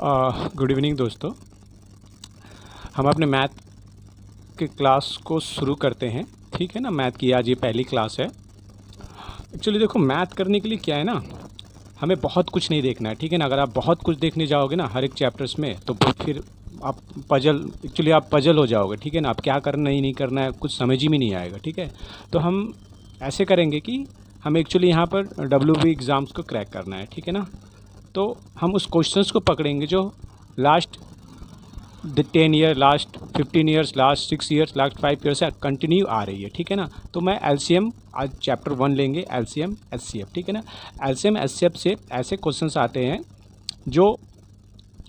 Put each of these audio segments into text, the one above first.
Good evening दोस्तों। हम अपने मैथ के क्लास को शुरू करते हैं। ठीक है ना, मैथ की आज ये पहली क्लास है। एक्चुअली देखो, मैथ करने के लिए क्या है ना, हमें बहुत कुछ नहीं देखना है। ठीक है ना, अगर आप बहुत कुछ देखने जाओगे ना हर एक चैप्टर्स में तो फिर आप आप पजल हो जाओगे। ठीक है ना, आप क्या करना ही नहीं करना है कुछ समझ ही में नहीं आएगा। ठीक है, तो हम ऐसे करेंगे कि हमें एक्चुअली यहाँ पर WB एग्ज़ाम्स को क्रैक करना है। ठीक है ना, तो हम उस क्वेश्चंस को पकड़ेंगे जो last 10 year, last 15 years, last 6 years, last 5 year से कंटिन्यू आ रही है। ठीक है ना, तो मैं LCM आज चैप्टर 1 लेंगे, LCM HCF। ठीक है ना, LCM HCF से ऐसे क्वेश्चंस आते हैं जो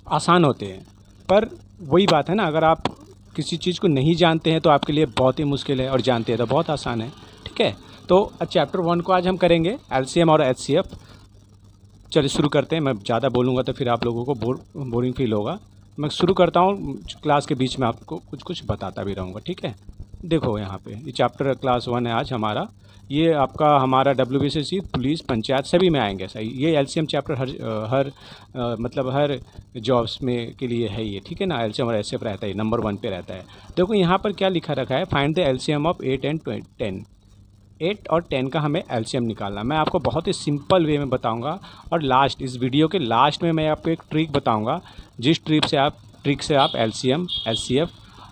आसान होते हैं, पर वही बात है ना, अगर आप किसी चीज़ को नहीं जानते हैं तो आपके लिए बहुत ही मुश्किल है, और जानते हैं तो बहुत आसान है। ठीक है, तो चैप्टर 1 को आज हम करेंगे, LCM और HCF। चलिए शुरू करते हैं। मैं ज़्यादा बोलूँगा तो फिर आप लोगों को बोरिंग फील होगा। मैं शुरू करता हूँ, क्लास के बीच में आपको कुछ कुछ बताता भी रहूँगा। ठीक है, देखो यहाँ पे ये चैप्टर क्लास 1 है आज हमारा। ये आपका हमारा WBCS पुलिस पंचायत सभी में आएंगे। सही, ये LCM चैप्टर हर जॉब्स में के लिए है ये। ठीक है ना, LCM और HCF रहता है, नंबर 1 पे रहता है। देखो यहाँ पर क्या लिखा रखा है, find the LCM of 8 and 10। 8 और 10 का हमें LCM निकालना। मैं आपको बहुत ही सिंपल वे में बताऊंगा, और लास्ट इस वीडियो के लास्ट में मैं आपको एक ट्रिक बताऊंगा, जिस ट्रिक से आप LCM HCF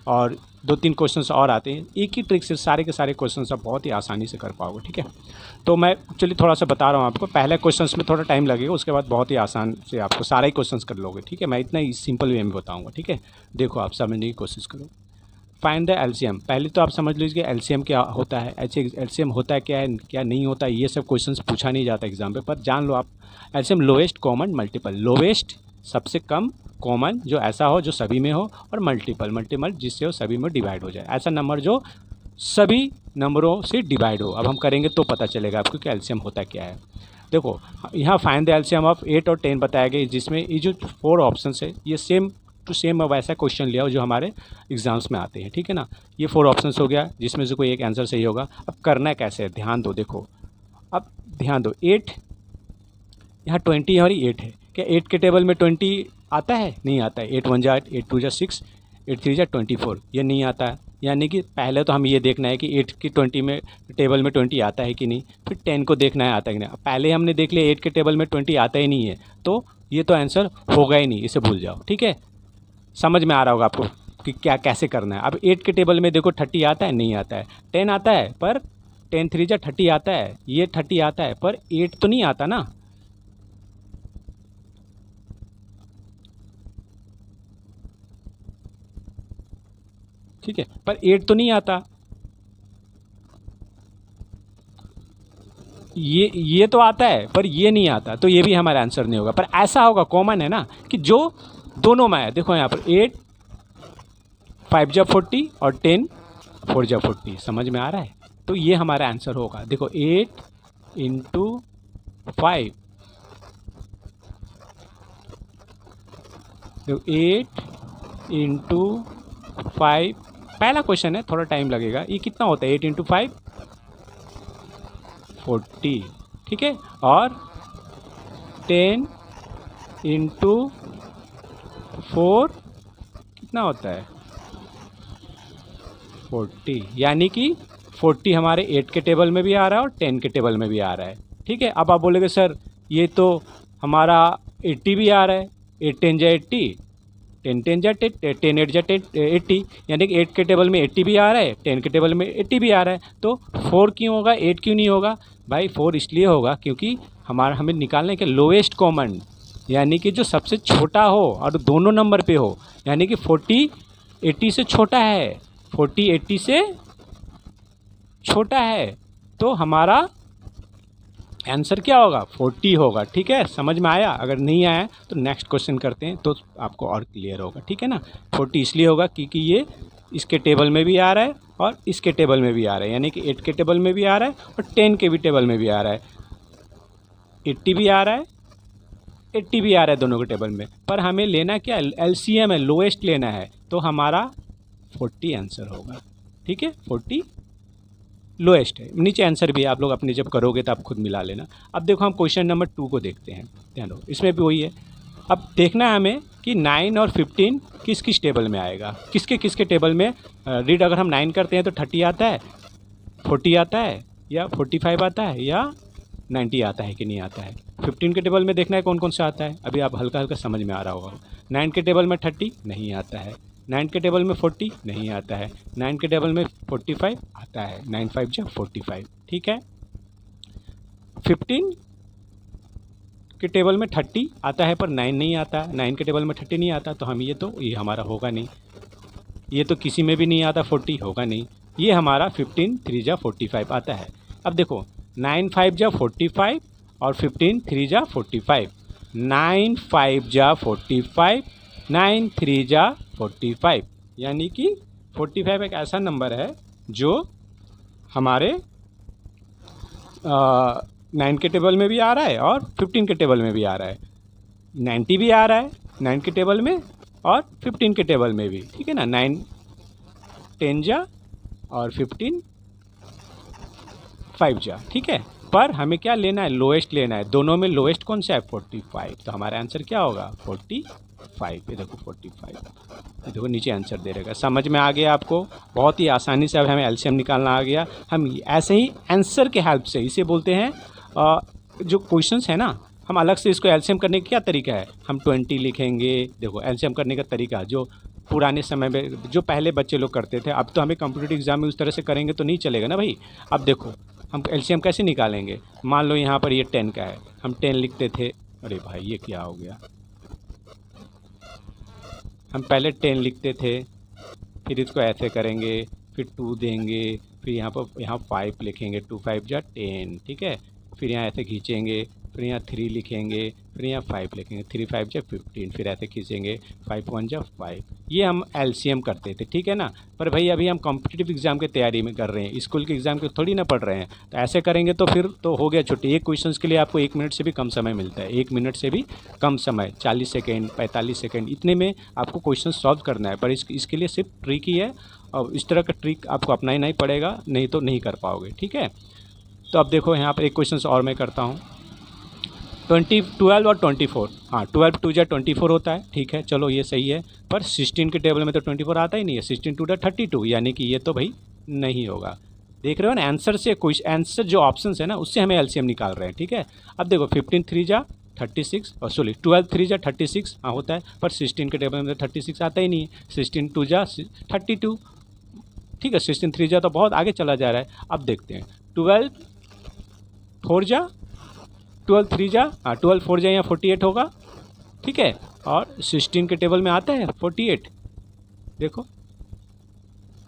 और 2-3 क्वेश्चंस और आते हैं, एक ही ट्रिक से सारे के सारे क्वेश्चंस आप बहुत ही आसानी से कर पाओगे। ठीक है, तो मैं चलिए थोड़ा सा बता रहा हूँ आपको। पहले क्वेश्चंस में थोड़ा टाइम लगेगा, उसके बाद बहुत ही आसान से आपको सारे ही क्वेश्चंस कर लोगे। ठीक है, मैं इतना ही सिंपल वे में बताऊँगा। ठीक है, देखो आप समझने की कोशिश करो। Find the LCM। पहले तो आप समझ लीजिए LCM क्या होता है, LCM होता है क्या है, क्या नहीं होता है, ये सब क्वेश्चंस पूछा नहीं जाता एग्जाम पे, पर जान लो आप। LCM lowest common multiple, lowest सबसे कम, कॉमन जो ऐसा हो जो सभी में हो, और मल्टीपल जिससे वो सभी में डिवाइड हो जाए, ऐसा नंबर जो सभी नंबरों से डिवाइड हो। अब हम करेंगे तो पता चलेगा आपको कि LCM होता क्या है। देखो यहाँ फाइंड द LCM ऑफ 8 और 10 बताया गया, जिसमें ये जो 4 ऑप्शन है ये सेम टू सेम वैसा क्वेश्चन लिया हो जो हमारे एग्जाम्स में आते हैं। ठीक है ना, ये 4 ऑप्शंस हो गया, जिसमें से कोई एक आंसर सही होगा। अब करना कैसे है, ध्यान दो। देखो अब ध्यान दो, 8 यहाँ 20 हमारी 8 है। क्या 8 के टेबल में 20 आता है? नहीं आता है। 8 1 जा 8, 8 2 जा 6, 8 3 जा 24, ये नहीं आता है। यानी कि पहले तो हम ये देखना है कि 8 की 20 में टेबल में 20 आता है कि नहीं, फिर 10 को देखना है आता है कि नहीं। पहले हमने देख लिया 8 के टेबल में 20 आता ही नहीं है, तो ये तो आंसर होगा ही नहीं, इसे भूल जाओ। ठीक है, समझ में आ रहा होगा आपको कि क्या कैसे करना है। अब 8 के टेबल में देखो 30 आता है? नहीं आता है। 10 आता है, पर 10 3 जा 30 आता है, ये 30 आता है, पर 8 तो नहीं आता ना। ठीक है, पर 8 तो नहीं आता। ये तो आता है पर ये नहीं आता, तो ये भी हमारा आंसर नहीं होगा। पर ऐसा होगा, कॉमन है ना, कि जो दोनों में है। देखो यहाँ पर 8 5 जा 40 और 10 4 जा 40, समझ में आ रहा है? तो ये हमारा आंसर होगा। देखो 8 इंटू 5, देखो 8 इंटू 5, पहला क्वेश्चन है, थोड़ा टाइम लगेगा। ये कितना होता है? 8 इंटू 5 40। ठीक है, और 10 इंटू 4 कितना होता है? 40। यानी कि 40 हमारे 8 के टेबल में भी आ रहा है और 10 के टेबल में भी आ रहा है। ठीक है, अब आप बोलेंगे सर ये तो हमारा 80 भी आ रहा है। 8 10 जा 80, 10 10 जा 10, 10 8 जा 80, यानी कि 8 के टेबल में 80 भी आ रहा है, 10 के टेबल में 80 भी आ रहा है। तो 4 क्यों होगा, 8 क्यों नहीं होगा? भाई 4 इसलिए होगा क्योंकि हमें निकालना है कि लोएस्ट कॉमन, यानी कि जो सबसे छोटा हो और दोनों नंबर पे हो। यानी कि 40 80 से छोटा है, 40 80 से छोटा है, तो हमारा आंसर क्या होगा? 40 होगा। ठीक है, समझ में आया? अगर नहीं आया तो नेक्स्ट क्वेश्चन करते हैं तो आपको और क्लियर होगा। ठीक है ना, 40 इसलिए होगा क्योंकि ये इसके टेबल में भी आ रहा है और इसके टेबल में भी आ रहा है, यानी कि 8 के टेबल में भी आ रहा है और 10 के भी टेबल में भी आ रहा है। 80 भी आ रहा है, 80 भी आ रहा है दोनों के टेबल में। पर हमें लेना क्या? LCM है, लोएस्ट लेना है, तो हमारा 40 आंसर होगा। ठीक है, 40 लोएस्ट है। नीचे आंसर भी है, आप लोग अपने जब करोगे तो आप खुद मिला लेना। अब देखो हम क्वेश्चन नंबर 2 को देखते हैं। ध्यान दो, इसमें भी वही है। अब देखना है हमें कि 9 और 15 किस किस टेबल में आएगा, किसके किसके टेबल में रीड। अगर हम 9 करते हैं तो 30 आता है, 40 आता है, या 45 आता है, या 90 आता है कि नहीं आता है। 15 के टेबल में देखना है कौन कौन सा आता है। अभी आप हल्का हल्का समझ में आ रहा होगा। 9 के टेबल में 30 नहीं आता है, 9 के टेबल में 40 नहीं आता है, 9 के टेबल में 45 आता है, 9 5 जा 45, ठीक है। 15 के टेबल में 30 आता है पर 9 नहीं आता है, 9 के टेबल में 30 नहीं आता, तो हम ये हमारा होगा नहीं, ये तो किसी में भी नहीं आता, 40 होगा नहीं, ये हमारा 15 3 जा 45 आता है। अब देखो 9 5 जा 45 और 15 3 जा 45, 9 5 जा 45, 9 3 जा 45, यानी कि 45 एक ऐसा नंबर है जो हमारे 9 के टेबल में भी आ रहा है और 15 के टेबल में भी आ रहा है, 90 भी आ रहा है 9 के टेबल में और 15 के टेबल में भी, ठीक है ना। 9 10 जा और 15 5 जा, ठीक है। पर हमें क्या लेना है, लोएस्ट लेना है। दोनों में लोएस्ट कौन सा है, 45, तो हमारा आंसर क्या होगा 45। ये देखो 45, ये देखो नीचे आंसर दे रहेगा। समझ में आ गया आपको, बहुत ही आसानी से अब हमें एलसीएम निकालना आ गया। हम ऐसे ही आंसर के हेल्प से, इसे बोलते हैं जो क्वेश्चंस है ना, हम अलग से इसको एलसीएम करने का क्या तरीका है, हम 20 लिखेंगे। देखो एलसीएम करने का तरीका जो पुराने समय में जो पहले बच्चे लोग करते थे, अब तो हमें कॉम्पिटिटिव एग्जाम में उस तरह से करेंगे तो नहीं चलेगा ना भाई। अब देखो हम एलसीएम कैसे निकालेंगे, मान लो यहाँ पर ये 10 का है, हम 10 लिखते थे। अरे भाई ये क्या हो गया, हम पहले 10 लिखते थे, फिर इसको ऐसे करेंगे, फिर 2 देंगे, फिर यहाँ 5 लिखेंगे, 2 5 जा 10, ठीक है। फिर यहाँ ऐसे खींचेंगे, फिर यहाँ 3 लिखेंगे, फिर यहाँ 5 लिखेंगे, 3 5 जा 15, फिर ऐसे खींचेंगे, 5 1 जा 5। ये हम एलसीएम करते थे, ठीक है ना। पर भाई अभी हम कॉम्पिटिटिव एग्जाम की तैयारी में कर रहे हैं, स्कूल के एग्जाम की थोड़ी ना पढ़ रहे हैं, तो ऐसे करेंगे तो फिर तो हो गया छुट्टी। एक क्वेश्चन के लिए आपको 1 मिनट से भी कम समय मिलता है, 1 मिनट से भी कम समय, 40 सेकेंड 45 सेकेंड, इतने में आपको क्वेश्चन सॉल्व करना है। पर इसके लिए सिर्फ ट्रिक ही है, और इस तरह का ट्रिक आपको अपनाना ही पड़ेगा, नहीं तो नहीं कर पाओगे, ठीक है। तो अब देखो यहाँ पर एक क्वेश्चन और मैं करता हूँ, 12 और 24, हाँ 12 2 जा 24 होता है, ठीक है, चलो ये सही है। पर 16 के टेबल में तो 24 आता ही नहीं है, 16 2 जा 32, यानी कि ये तो भाई नहीं होगा। देख रहे हो ना, आंसर से कोई आंसर जो ऑप्शन है ना उससे हमें एलसीएम निकाल रहे हैं, ठीक है। अब देखो 15 3 जा 36 और सॉरी 12 3 जा 36, हाँ होता है, पर 16 के टेबल में तो 36 आता ही नहीं है। 16 2 जा 32, ठीक है, 16 3 जा तो बहुत आगे चला जा रहा है। अब देखते हैं 12 4 जा 12 3 जा, हाँ 12 4 जा यहाँ 48 होगा, ठीक है। और 16 के टेबल में आता है 48, देखो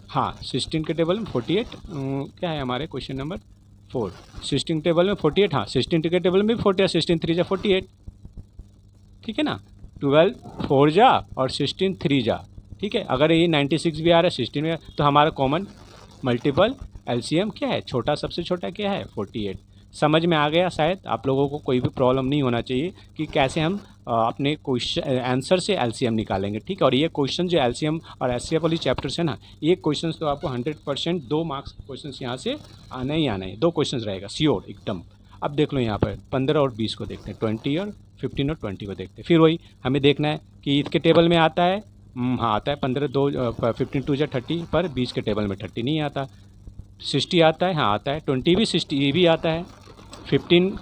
हाँ 16 के टेबल में 48 क्या है हमारे क्वेश्चन नंबर 4, 16 टेबल में 48, हाँ 16 के टेबल में भी 48, 16 3 जा 48, ठीक है ना। 12 4 जा और 16 3 जा, ठीक है। अगर ये 96 भी आ रहा है 16 में, तो हमारा कॉमन मल्टीपल एलसीएम क्या है, छोटा सबसे छोटा क्या है 48। समझ में आ गया, शायद आप लोगों को कोई भी प्रॉब्लम नहीं होना चाहिए कि कैसे हम अपने क्वेश्चन आंसर से एलसीएम निकालेंगे, ठीक है। और ये क्वेश्चन जो एलसीएम और एचसीएफ वाली चैप्टर्स है ना, ये क्वेश्चन तो आपको 100% 2 मार्क्स क्वेश्चन यहाँ से आना ही आना है, 2 क्वेश्चन रहेगा श्योर एकदम। अब देख लो यहाँ पर 15 और 20 को देखते हैं, 20 और 15 और 20 को देखते हैं। फिर वही हमें देखना है कि इसके टेबल में आता है, हाँ आता है 15 2 15 2 जा 30, पर 20 के टेबल में 30 नहीं आता। 60 आता है, हाँ आता है, 20 भी 60 ये भी आता है, 15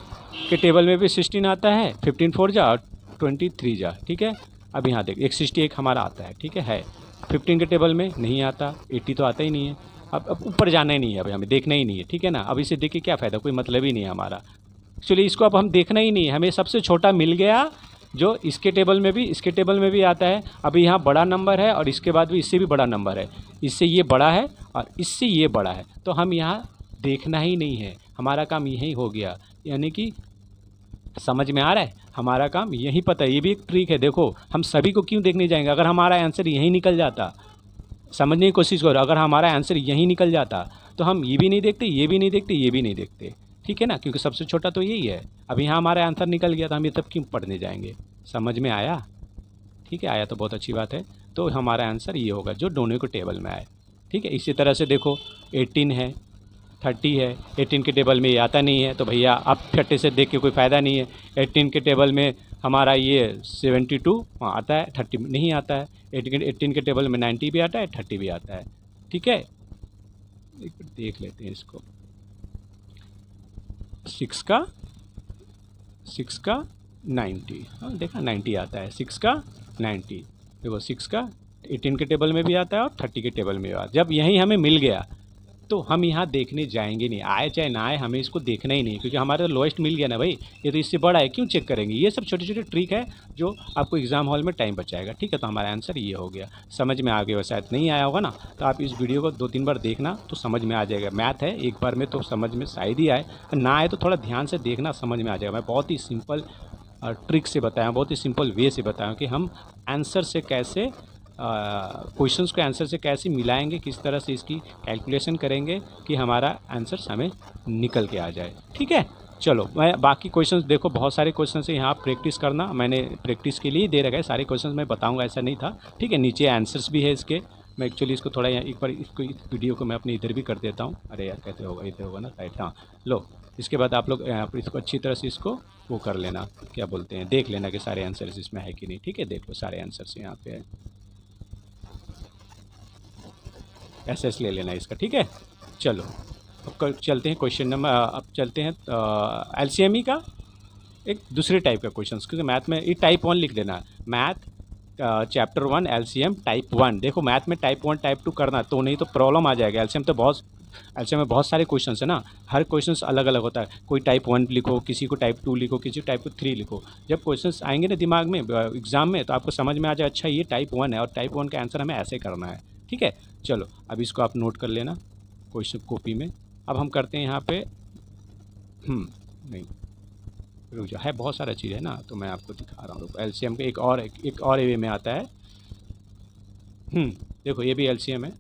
के टेबल में भी 16 आता है, 15 4 जा और 23 जा, ठीक है। अब यहाँ देख 161 हमारा आता है, ठीक है। 15 के टेबल में नहीं आता, 80 तो आता ही नहीं है। अब ऊपर जाना ही नहीं है, अभी हमें देखना ही नहीं है, ठीक है ना। अब इसे देख के क्या फ़ायदा, कोई मतलब ही नहीं है हमारा। एक्चुअली इसको अब हम देखना ही नहीं है, हमें सबसे छोटा मिल गया जो इसके टेबल में भी इसके टेबल में भी आता है। अभी यहाँ बड़ा नंबर है और इसके बाद भी इससे भी बड़ा नंबर है, इससे ये बड़ा है और इससे ये बड़ा है, तो हम यहाँ देखना ही नहीं है, हमारा काम यही हो गया। यानी कि समझ में आ रहा है, हमारा काम यही पता है। ये भी एक ट्रिक है, देखो हम सभी को क्यों देखने जाएंगे, अगर हमारा आंसर यही निकल जाता, समझने की कोशिश करो, अगर हमारा आंसर यही निकल जाता तो हम ये भी नहीं देखते, ये भी नहीं देखते, ये भी नहीं देखते, ठीक है ना, क्योंकि सबसे छोटा तो यही है। अब यहाँ हमारा आंसर निकल गया तो हम ये तब क्यों पढ़ने जाएंगे। समझ में आया, ठीक है, आया तो बहुत अच्छी बात है। तो हमारा आंसर ये होगा जो दोनों को टेबल में आए, ठीक है। इसी तरह से देखो 18 है, 30 है, 18 के टेबल में ये आता नहीं है, तो भैया आप 30 से देख के कोई फ़ायदा नहीं है। 18 के टेबल में हमारा ये 72 आता है, 30 नहीं आता है। 18 के टेबल में 90 भी आता है, 30 भी आता है। ठीक है, एक बार देख लेते हैं इसको। 6 का 90, हाँ देखा 90 आता है। 6 का 90, देखो 6 का 18 के टेबल में भी आता है और 30 के टेबल में भी आता है। जब यही हमें मिल गया तो हम यहाँ देखने जाएंगे नहीं, आए चाहे ना आए, हमें इसको देखना ही नहीं, क्योंकि हमारा लोएस्ट मिल गया ना भाई, ये तो इससे बड़ा है, क्यों चेक करेंगे। ये सब छोटे छोटे ट्रिक है जो आपको एग्जाम हॉल में टाइम बचाएगा। ठीक है, तो हमारा आंसर ये हो गया। समझ में आ गया, शायद नहीं आया होगा ना, तो आप इस वीडियो को 2-3 बार देखना तो समझ में आ जाएगा। मैथ है, एक बार में तो समझ में शायद ही आए, ना आए तो थोड़ा ध्यान से देखना, समझ में आ जाएगा। मैं बहुत ही सिंपल ट्रिक से बताया, बहुत ही सिंपल वे से बताया कि हम आंसर से कैसे क्वेश्चंस को आंसर से कैसे मिलाएंगे, किस तरह से इसकी कैलकुलेशन करेंगे कि हमारा आंसर हमें निकल के आ जाए। ठीक है, चलो मैं बाकी क्वेश्चंस, देखो बहुत सारे क्वेश्चंस है यहाँ, प्रैक्टिस करना। मैंने प्रैक्टिस के लिए दे रखा है, सारे क्वेश्चंस मैं बताऊंगा ऐसा नहीं था। ठीक है, नीचे आंसर्स भी है इसके। मैं एक्चुअली इसको थोड़ा यहाँ एक बार इसको इस वीडियो को मैं अपने इधर भी कर देता हूँ। अरे यार कैसे होगा, इधर होगा ना राइट, हाँ लो। इसके बाद आप लोग यहाँ पर इसको अच्छी तरह से इसको वो कर लेना, क्या बोलते हैं, देख लेना कि सारे आंसर्स इसमें है कि नहीं। ठीक है, देख लो सारे आंसर्स यहाँ पे है, एसएस ले लेना इसका। ठीक है, चलो अब चलते हैं क्वेश्चन नंबर, अब चलते हैं एलसीएमई का एक दूसरे टाइप का क्वेश्चन, क्योंकि मैथ में ये टाइप 1 लिख देना, मैथ चैप्टर 1 एलसीएम टाइप 1। देखो मैथ में टाइप 1 टाइप 2 करना, तो नहीं तो प्रॉब्लम आ जाएगा। एलसीएम में बहुत सारे क्वेश्चन है ना, हर क्वेश्चन अलग अलग होता है। कोई टाइप 1 लिखो, किसी को टाइप 2 लिखो, किसी को टाइप 3 लिखो। जब क्वेश्चन आएंगे ना दिमाग में एग्जाम में, तो आपको समझ में आ जाए अच्छा ये टाइप 1 है और टाइप 1 का आंसर हमें ऐसे करना है। ठीक है, चलो अब इसको आप नोट कर लेना क्वेश्चन कॉपी में। अब हम करते हैं यहाँ पे नहीं रुक जाओ, है बहुत सारा चीज़ है ना, तो मैं आपको दिखा रहा हूँ। एलसीएम का एक और वे में आता है। देखो ये भी एलसीएम है,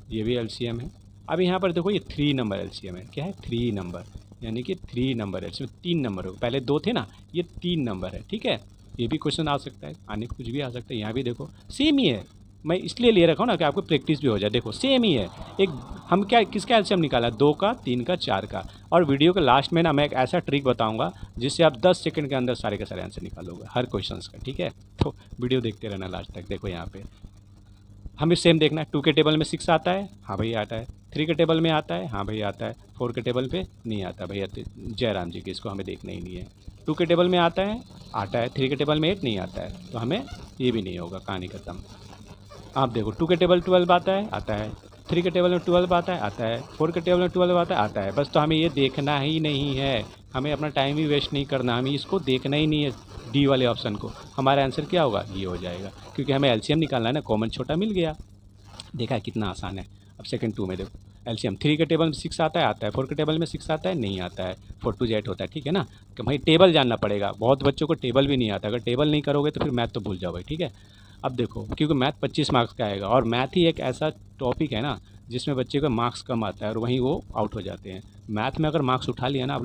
ये भी एलसीएम है। अब यहाँ पर देखो ये 3 नंबर एलसीएम है। क्या है? 3 नंबर, यानी कि 3 नंबर एलसीएम, 3 नंबर हो, पहले 2 थे ना, ये 3 नंबर है। ठीक है, ये भी क्वेश्चन आ सकता है, आने कुछ भी आ सकता है। यहाँ भी देखो सेम ही है, मैं इसलिए ले रखा हूँ ना कि आपको प्रैक्टिस भी हो जाए। देखो सेम ही है, एक हम क्या किसका एलसीएम निकाला, 2 का, 3 का, 4 का। और वीडियो के लास्ट में ना मैं एक ऐसा ट्रिक बताऊंगा जिससे आप 10 सेकंड के अंदर सारे के सारे आंसर निकालोगे हर क्वेश्चन का। ठीक है, तो वीडियो देखते रहना लास्ट तक। देखो यहाँ पे हमें सेम देखना है। 2 के टेबल में 6 आता है, हाँ भाई आता है। 3 के टेबल में आता है, हाँ भाई आता है। 4 के टेबल पे नहीं आता भैया, जयराम जी की, इसको हमें देखना ही नहीं है। 2 के टेबल में आता है, 3 के टेबल में 8 नहीं आता है, तो हमें ये भी नहीं होगा, कहानी खत्म। आप देखो 2 के टेबल 12 आता है। 3 के टेबल में 12 आता है। 4 के टेबल में 12 आता है। बस तो हमें ये देखना ही नहीं है, हमें अपना टाइम ही वेस्ट नहीं करना, हमें इसको देखना ही नहीं है, डी वाले ऑप्शन को। हमारा आंसर क्या होगा, ये हो जाएगा, क्योंकि हमें एलसीएम निकालना है ना, कॉमन छोटा मिल गया। देखा है कितना आसान है। अब सेकंड 2 में देखो एलसीएम, 3 के टेबल में 6 आता है। 4 के टेबल में 6 आता है, नहीं आता है। 4 2 8 होता है। ठीक है ना, कि भाई टेबल जानना पड़ेगा। बहुत बच्चों को टेबल भी नहीं आता, अगर टेबल नहीं करोगे तो फिर मैथ तो भूल जाओ भाई। ठीक है, अब देखो क्योंकि मैथ 25 मार्क्स का आएगा, और मैथ ही एक ऐसा टॉपिक है ना जिसमें बच्चे का मार्क्स कम आता है और वहीं वो आउट हो जाते हैं। मैथ में अगर मार्क्स उठा लिया ना आप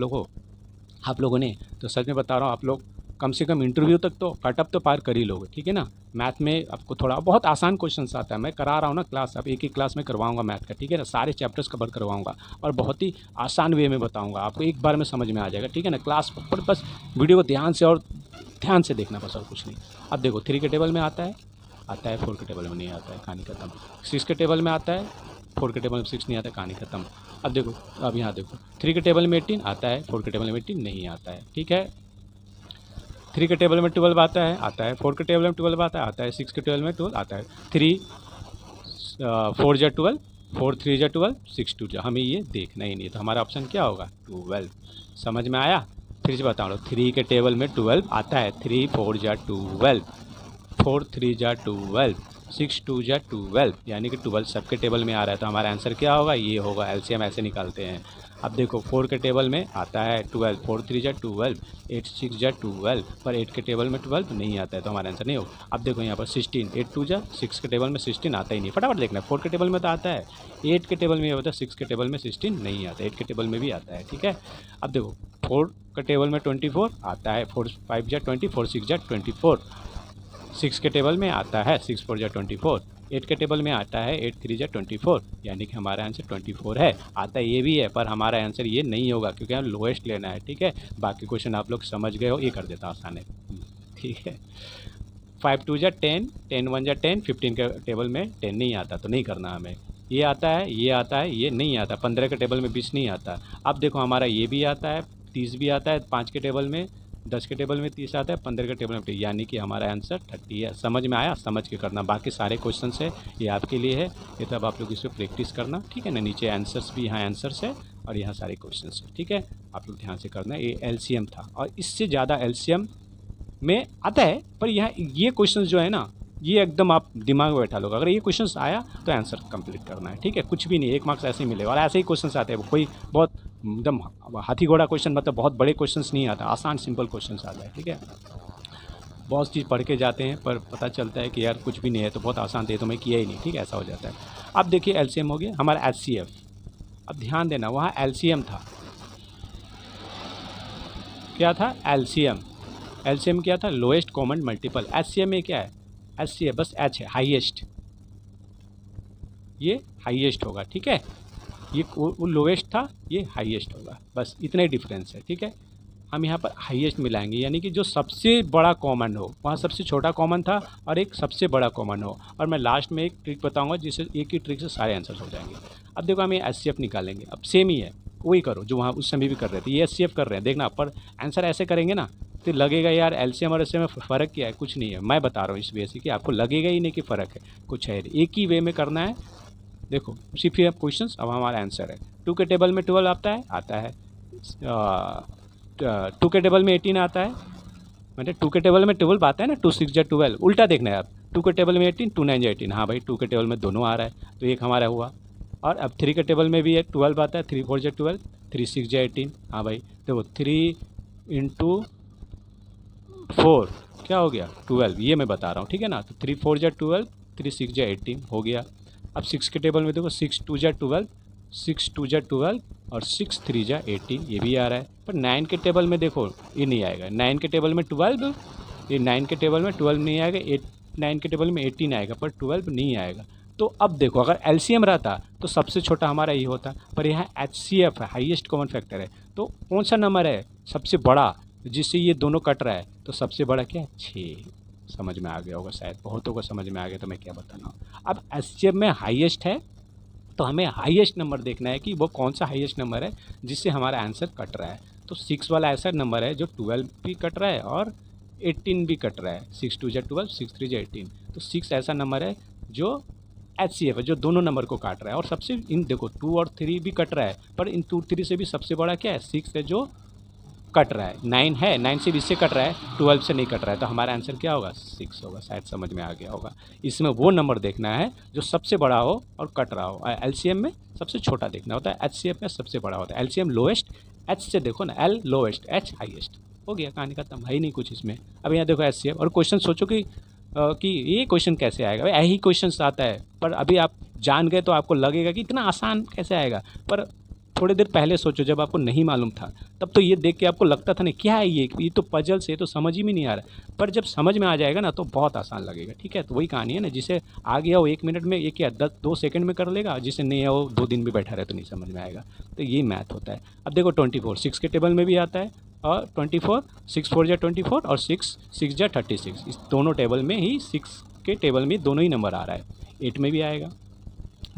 लोगों ने, तो सच में बता रहा हूँ, आप लोग कम से कम इंटरव्यू तक तो कटअप तो पार कर ही लोगे। ठीक है ना, मैथ में आपको थोड़ा बहुत आसान क्वेश्चंस आता है। मैं करा रहा हूँ ना क्लास, अब एक क्लास में करवाऊंगा मैथ का। ठीक है ना, सारे चैप्टर्स कवर करवाऊंगा और बहुत ही आसान वे में बताऊंगा, आपको एक बार में समझ में आ जाएगा। ठीक है ना, क्लास पर बस वीडियो को ध्यान से देखना, बस और कुछ नहीं। अब देखो 3 के टेबल में आता है, 4 के टेबल में नहीं आता है, कहानी खत्म। 6 के टेबल में आता है, 4 के टेबल में 6 नहीं आता है, कहानी खत्म। अब देखो, अब यहाँ देखो 3 के टेबल में 18 आता है, 4 के टेबल में 18 नहीं आता है। ठीक है, 3 के टेबल में 12 आता है। 4 के टेबल में 12 आता है। 6 के टेबल में 12 आता है। 3 4 जा 12, 4 3 जा 12, 6 2 जा, हमें ये देखना ही नहीं, तो हमारा ऑप्शन क्या होगा, 12। समझ में आया? फिर से बता रहा हूँ, 3 के टेबल में 12 आता है। 3 4 जा 12, 4 3 जा 12, 6 2 जा 12, यानी कि 12 सबके टेबल में आ रहा है, तो हमारा आंसर क्या होगा, ये होगा। एलसीएम ऐसे निकालते हैं। अब देखो 4 के टेबल में आता है 12, 4 3 जा 12, 8 6 जा 12, पर 8 के टेबल में 12 नहीं आता है, तो हमारा आंसर नहीं होगा। अब देखो यहाँ पर 16, 8 2 जा 6 के टेबल में 16 आता ही नहीं, फटाफट देखना। 4 के टेबल में तो आता है, 8 के टेबल में होता है, 6 के टेबल में 16 नहीं आता, 8 के टेबल में भी आता है। ठीक है, अब देखो 4 के टेबल में 24 आता है, 4 5 जा 20, 4 6 जा 24, 6 के टेबल में आता है, 6 4 जा 24, 8 के टेबल में आता है 8 3 24, यानी कि हमारा आंसर 24 है। आता ये भी है, पर हमारा आंसर ये नहीं होगा क्योंकि हमें लोएस्ट लेना है। ठीक है, बाकी क्वेश्चन आप लोग समझ गए हो, ये कर देता आसान है। ठीक है, 5 2 10, 10 1 10, 15 के टेबल में 10 नहीं आता तो नहीं करना हमें। ये आता है, ये आता है, ये नहीं आता। 15 के टेबल में 20 नहीं आता। अब देखो हमारा ये भी आता है, 30 भी आता है, 5 के टेबल में, 10 के टेबल में 30 आता है, 15 के टेबल में 30, यानी कि हमारा आंसर 30 है। समझ में आया? समझ के करना। बाकी सारे क्वेश्चन है ये आपके लिए है, ये तब आप लोग इस पर प्रैक्टिस करना। ठीक है ना, नीचे आंसर्स भी, यहाँ आंसर्स है और यहाँ सारे क्वेश्चन है। ठीक है, आप लोग ध्यान से करना। ये LCM था और इससे ज़्यादा LCM में आता है, पर यहाँ ये क्वेश्चन जो है ना, ये एकदम आप दिमाग में बैठा लोगे। अगर ये क्वेश्चंस आया तो आंसर कंप्लीट करना है। ठीक है, कुछ भी नहीं, 1 मार्क्स ऐसे ही मिलेगा। और ऐसे ही क्वेश्चंस आते हैं, कोई बहुत एकदम हाथी घोड़ा क्वेश्चन, मतलब बहुत बड़े क्वेश्चंस नहीं आता, आसान सिंपल क्वेश्चंस आता है। ठीक है, बहुत चीज़ पढ़ के जाते हैं पर पता चलता है कि यार कुछ भी नहीं है, तो बहुत आसान थे तो मैं किया ही नहीं। ठीक है, ऐसा हो जाता है। अब देखिए LCM हो गया हमारा HCF। अब ध्यान देना, वहाँ LCM था, क्या था? LCM क्या था? Lowest common multiple. HCM में क्या है? HCF बस H है, हाईएस्ट, ये हाईएस्ट होगा। ठीक है, ये वो लोएस्ट था, ये हाईएस्ट होगा, बस इतना ही डिफरेंस है। ठीक है, हम यहाँ पर हाईएस्ट मिलाएंगे, यानी कि जो सबसे बड़ा कॉमन हो, वहाँ सबसे छोटा कॉमन था और एक सबसे बड़ा कॉमन हो। और मैं लास्ट में एक ट्रिक बताऊंगा जिससे एक ही ट्रिक से सारे आंसर्स हो जाएंगे। अब देखो हम ये HCF निकालेंगे। अब सेम ही है, वही करो जो वहाँ उस समय भी कर रहे थे, ये HCF कर रहे हैं। देखना, पर आंसर ऐसे करेंगे ना तो लगेगा यार LCM और HCM में फ़र्क क्या है? कुछ नहीं है। मैं बता रहा हूँ इस वजह से कि आपको लगेगा ही नहीं कि फ़र्क है, कुछ है। एक ही वे में करना है। देखो सिर्फ ये क्वेश्चंस, अब हमारा आंसर है। 2 के टेबल में 12 आता है 2 के टेबल में 18 आता है, मतलब 2 के टेबल में 12 आता है ना, 2 6 12। उल्टा देखना है आप, 2 के टेबल में 18, 2 9 18। हाँ भाई, 2 के टेबल में दोनों आ रहा है तो एक हमारा हुआ। और अब 3 के टेबल में भी 12 आता है, 3 4 12, 3 6 18। हाँ भाई, देखो 3 × 4 क्या हो गया? 12, ये मैं बता रहा हूँ। ठीक है ना, तो 3 4 12, 3 6 18 हो गया। अब 6 के टेबल में देखो, 6 2 12, 6 2 12 और 6 3 18, ये भी आ रहा है। पर 9 के टेबल में देखो ये नहीं आएगा। 9 के टेबल में 12, ये 9 के टेबल में 12 नहीं आएगा। 9 के टेबल में 18 आएगा, पर 12 नहीं आएगा। तो अब देखो, अगर LCM रहता तो सबसे छोटा हमारा ये होता, पर यहाँ HCF है, हाईएस्ट कॉमन फैक्टर है। तो कौन सा नंबर है सबसे बड़ा जिससे ये दोनों कट रहा है? तो सबसे बड़ा क्या है? 6। समझ में आ गया होगा शायद, बहुतों को समझ में आ गया, तो मैं क्या बताना हूँ। अब HCF में हाईएस्ट है तो हमें हाईएस्ट नंबर देखना है कि वो कौन सा हाईएस्ट नंबर है जिससे हमारा आंसर कट रहा है। तो 6 वाला ऐसा नंबर है जो 12 भी कट रहा है और 18 भी कट रहा है। 6 2 12, 6 3 18। तो 6 ऐसा नंबर है जो HCF है, जो दोनों नंबर को काट रहा है। और सबसे इन देखो 2 और 3 भी कट रहा है, पर इन 2 3 से भी सबसे बड़ा क्या है? 6 है जो कट रहा है। 9 है, 9 से भी इससे कट रहा है, 12 से नहीं कट रहा है। तो हमारा आंसर क्या होगा? 6 होगा। शायद समझ में आ गया होगा। इसमें वो नंबर देखना है जो सबसे बड़ा हो और कट रहा हो। LCM में सबसे छोटा देखना होता है, HCF में सबसे बड़ा होता है। LCM लोएस्ट, H से देखो ना, L लोएस्ट, H हाईएस्ट। हो गया, कहानी खत्म, है ही नहीं कुछ इसमें। अब यहाँ देखो HCF। और क्वेश्चन सोचो कि ये क्वेश्चन कैसे आएगा? भाई यही क्वेश्चन आता है, पर अभी आप जान गए तो आपको लगेगा कि इतना आसान कैसे आएगा। पर थोड़ी देर पहले सोचो, जब आपको नहीं मालूम था तब तो ये देख के आपको लगता था नहीं क्या है ये तो पजल से तो समझ ही में नहीं आ रहा। पर जब समझ में आ जाएगा ना तो बहुत आसान लगेगा। ठीक है, तो वही कहानी है ना, जिसे आ गया वो 1 मिनट में, ये क्या 2 सेकंड में कर लेगा, जिसे नहीं है वो 2 दिन भी बैठा रहे तो नहीं समझ में आएगा। तो यही मैथ होता है। अब देखो 24, 6 के टेबल में भी आता है और 24, 6 4 24 और 6 6 36। इस दोनों टेबल में ही, 6 के टेबल में दोनों ही नंबर आ रहा है। 8 में भी आएगा,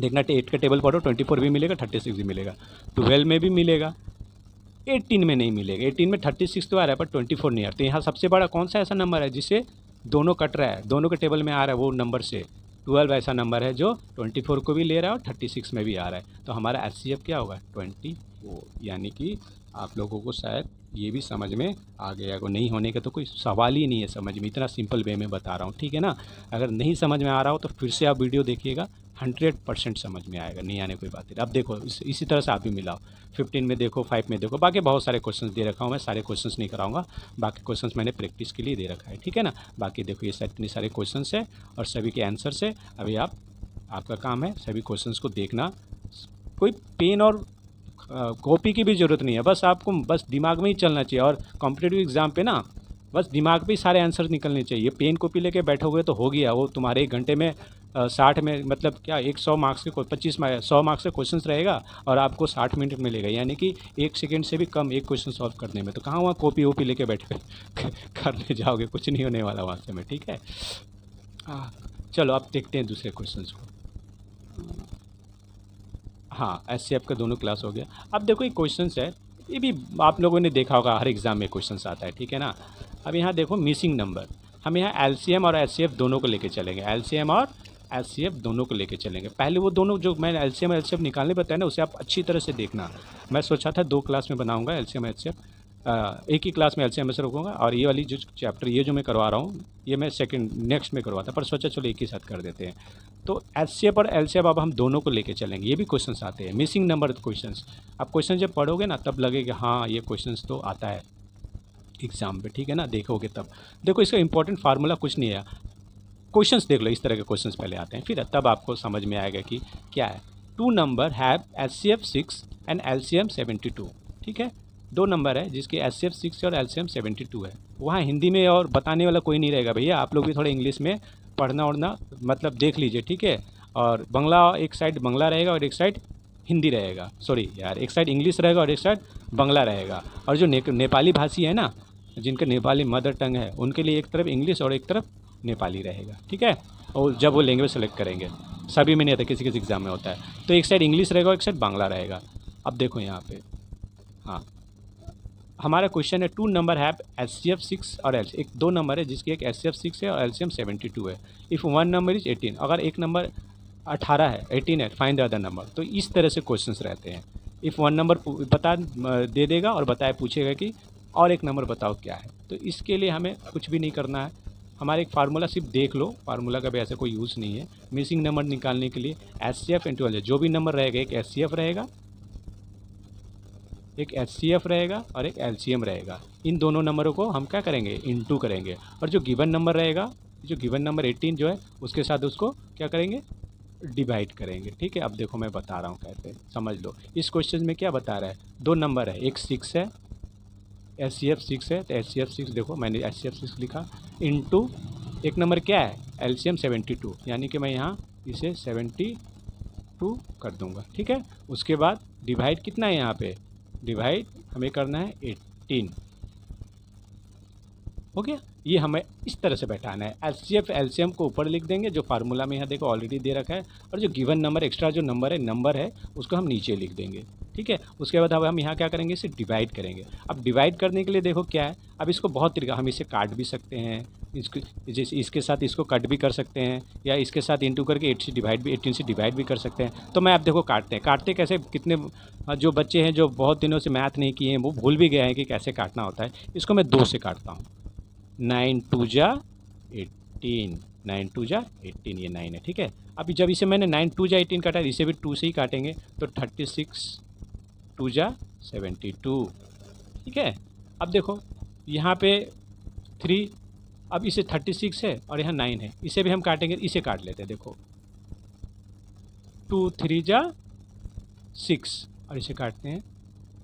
देखना 8 का टेबल पढ़ो, 24 भी मिलेगा, 36 भी मिलेगा, 12 में भी मिलेगा, 18 में नहीं मिलेगा। 18 में 36 तो आ रहा है पर 24 नहीं आ रहा। तो यहाँ सबसे बड़ा कौन सा ऐसा नंबर है जिससे दोनों कट रहा है, दोनों के टेबल में आ रहा है वो नंबर से? 12 ऐसा नंबर है जो 24 को भी ले रहा है और 36 में भी आ रहा है। तो हमारा HCF क्या होगा? 24। यानी कि आप लोगों को शायद ये भी समझ में आ गया को, नहीं होने का तो कोई सवाल ही नहीं है समझ में, इतना सिंपल वे में बता रहा हूँ। ठीक है ना, अगर नहीं समझ में आ रहा हो तो फिर से आप वीडियो देखिएगा, 100% समझ में आएगा, नहीं आने कोई बात नहीं। अब देखो इसी तरह से आप भी मिलाओ, 15 में देखो, 5 में देखो, बाकी बहुत सारे क्वेश्चंस दे रखा हूँ मैं, सारे क्वेश्चंस नहीं कराऊंगा, बाकी क्वेश्चंस मैंने प्रैक्टिस के लिए दे रखा है। ठीक है ना, बाकी देखो ये इतने सारे क्वेश्चंस है और सभी के आंसर्स है। अभी आपका काम है सभी क्वेश्चंस को देखना, कोई पेन और कॉपी की भी ज़रूरत नहीं है, बस आपको बस दिमाग में ही चलना चाहिए। और कॉम्पिटिटिव एग्ज़ाम पे ना बस दिमाग पे ही सारे आंसर निकलने चाहिए। पेन कॉपी लेके बैठोगे तो हो गया, वो तुम्हारे 1 घंटे में 60 में मतलब क्या 100 मार्क्स के 25 100 मार्क्स के क्वेश्चंस रहेगा और आपको 60 मिनट मिलेगा, यानी कि 1 सेकंड से भी कम एक क्वेश्चन सॉल्व करने में। तो कहाँ वहाँ कॉपी वॉपी लेके बैठे करने जाओगे, कुछ नहीं होने वाला वहाँ से में, ठीक है। चलो अब देखते हैं दूसरे क्वेश्चन को। हाँ, एचसीएफ का दोनों क्लास हो गया। अब देखो ये क्वेश्चंस है, ये भी आप लोगों ने देखा होगा, हर एग्ज़ाम में क्वेश्चंस आता है, ठीक है ना। अब यहाँ देखो मिसिंग नंबर, हम यहाँ एलसीएम और एचसीएफ दोनों को लेके चलेंगे, एलसीएम और एचसीएफ दोनों को लेके चलेंगे। पहले वो दोनों जो मैंने एलसीएम और एचसीएफ निकालने बताया ना, उसे आप अच्छी तरह से देखना। मैं सोचा था 2 क्लास में बनाऊँगा एलसीएम एचसीएफ, एक ही क्लास में एलसीएम से रखूँगा, और ये वाली जो चैप्टर ये जो मैं करवा रहा हूँ ये मैं नेक्स्ट में करवाता, पर सोचा चलो एक ही साथ कर देते हैं। तो एचसीएफ और एलसीएफ अब हम दोनों को लेके चलेंगे। ये भी क्वेश्चंस आते हैं, मिसिंग नंबर क्वेश्चंस। आप क्वेश्चन जब पढ़ोगे ना तब लगेगा हाँ ये क्वेश्चंस तो आता है एग्जाम पे, ठीक है ना, देखोगे तब। देखो इसका इंपॉर्टेंट फार्मूला कुछ नहीं है, क्वेश्चंस देख लो, इस तरह के क्वेश्चंस पहले आते हैं, फिर तब आपको समझ में आएगा कि क्या है। 2 number have HCF 6 and LCM 72, ठीक है। 2 नंबर है जिसकी एचसीएफ 6 और एलसीएम 72 है। वहाँ हिंदी में और बताने वाला कोई नहीं रहेगा भैया, आप लोग भी थोड़ा इंग्लिश में पढ़ना उड़ना मतलब देख लीजिए, ठीक है। और बांग्ला, एक साइड बांग्ला रहेगा और एक साइड हिंदी रहेगा, सॉरी यार, एक साइड इंग्लिश रहेगा और एक साइड बांग्ला रहेगा। और जो नेपाली भाषी है ना, जिनका नेपाली मदर टंग है, उनके लिए एक तरफ इंग्लिश और एक तरफ नेपाली रहेगा, ठीक है। और जब वो लैंग्वेज सेलेक्ट करेंगे, सभी में नहीं आता, किसी किसी एग्ज़ाम में होता है, तो एक साइड इंग्लिश रहेगा और एक साइड बांग्ला रहेगा। अब देखो यहाँ पे, हाँ हमारा क्वेश्चन है 2 नंबर हैव एचसीएफ 6 और एलसीएम, 2 नंबर है जिसकी एक एचसीएफ 6 है और एलसीएम 72 है। इफ़ 1 नंबर इज 18, अगर एक नंबर 18 है, 18 है, फाइंड द अदर नंबर। तो इस तरह से क्वेश्चंस रहते हैं। इफ़ 1 नंबर बता दे देगा और बताए पूछेगा कि और एक नंबर बताओ क्या है। तो इसके लिए हमें कुछ भी नहीं करना है, हमारे एक फार्मूला सिर्फ देख लो, फार्मूला का भी ऐसा कोई यूज़ नहीं है। मिसिंग नंबर निकालने के लिए एचसीएफ इंटू एलसीएम, जो भी नंबर रहेगा, एक एचसीएफ रहेगा, एक एचसीएफ रहेगा और एक एलसीएम रहेगा। इन दोनों नंबरों को हम क्या करेंगे, इनटू करेंगे। और जो गिवन नंबर रहेगा, जो गिवन नंबर 18 जो है, उसके साथ उसको क्या करेंगे, डिवाइड करेंगे, ठीक है। अब देखो मैं बता रहा हूँ कैसे, समझ लो। इस क्वेश्चन में क्या बता रहा है, 2 नंबर है, एक 6 है, एचसीएफ 6 है, तो एचसीएफ 6 देखो मैंने एचसीएफ 6 लिखा, इनटू एक नंबर क्या है, एलसीएम 72, यानी कि मैं यहाँ इसे 72 कर दूँगा, ठीक है। उसके बाद डिवाइड कितना है यहाँ पे, डिवाइड हमें करना है 18, हो गया। ये हमें इस तरह से बैठाना है। एचसीएफ एलसीएम को ऊपर लिख देंगे, जो फार्मूला में यहाँ देखो ऑलरेडी दे रखा है, और जो गिवन नंबर एक्स्ट्रा जो नंबर है उसको हम नीचे लिख देंगे, ठीक है। उसके बाद अब हम यहाँ क्या करेंगे, इसे डिवाइड करेंगे। अब डिवाइड करने के लिए देखो क्या है, अब इसको बहुत तरीका, हम इसे काट भी सकते हैं, इसके साथ इसको कट भी कर सकते हैं, या इसके साथ इंटू करके 18 से डिवाइड भी कर सकते हैं। तो मैं आप देखो काटते कैसे, कितने जो बच्चे हैं जो बहुत दिनों से मैथ नहीं किए हैं वो भूल भी गए हैं कि कैसे काटना होता है। इसको मैं 2 से काटता हूँ, 9 2 जा 18, 9 2 जा 18, ये 9 है, ठीक है। अभी जब इसे मैंने 9 2 जा 18 काटा, इसे भी 2 से ही काटेंगे, तो 36 2 जा 72, ठीक है। अब देखो यहाँ पे 3, अब इसे 36 है और यहाँ 9 है, इसे भी हम काटेंगे, इसे काट लेते हैं, देखो 2 3 जा 6, और इसे काटते हैं